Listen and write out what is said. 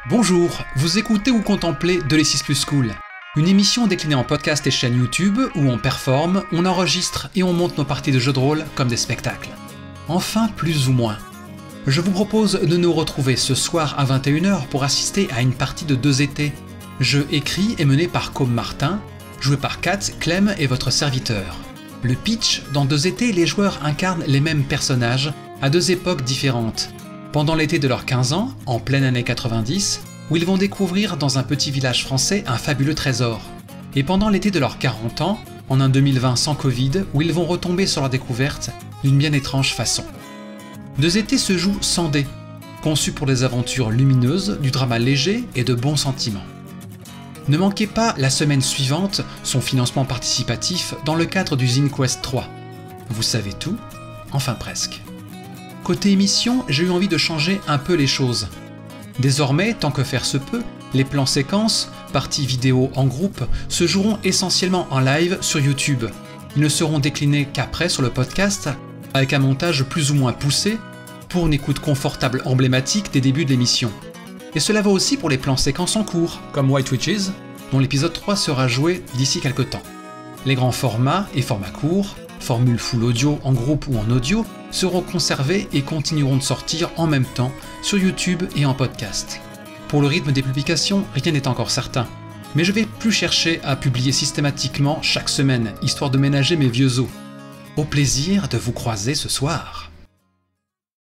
Bonjour, vous écoutez ou contemplez De l'E6 Plus School, une émission déclinée en podcast et chaîne YouTube où on performe, on enregistre et on monte nos parties de jeux de rôle comme des spectacles. Enfin, plus ou moins. Je vous propose de nous retrouver ce soir à 21h pour assister à une partie de 2ET, jeu écrit et mené par Com Martin, joué par Kat, Clem et votre serviteur. Le pitch, dans 2ET, les joueurs incarnent les mêmes personnages à deux époques différentes. Pendant l'été de leurs 15 ans, en pleine année 90, où ils vont découvrir dans un petit village français un fabuleux trésor. Et pendant l'été de leurs 40 ans, en un 2020 sans Covid, où ils vont retomber sur leur découverte d'une bien étrange façon. 2ET se joue sans dés, conçu pour des aventures lumineuses, du drama léger et de bons sentiments. Ne manquez pas la semaine suivante son financement participatif dans le cadre du Zine Quest 3. Vous savez tout, enfin presque. Côté émission, j'ai eu envie de changer un peu les choses. Désormais, tant que faire se peut, les plans séquences, parties vidéo en groupe, se joueront essentiellement en live sur YouTube. Ils ne seront déclinés qu'après sur le podcast, avec un montage plus ou moins poussé, pour une écoute confortable emblématique des débuts de l'émission. Et cela va aussi pour les plans séquences en cours, comme White Witches, dont l'épisode 3 sera joué d'ici quelques temps. Les grands formats et formats courts, formules full audio en groupe ou en audio, seront conservés et continueront de sortir en même temps sur YouTube et en podcast. Pour le rythme des publications, rien n'est encore certain, mais je vais plus chercher à publier systématiquement chaque semaine, histoire de ménager mes vieux os. Au plaisir de vous croiser ce soir.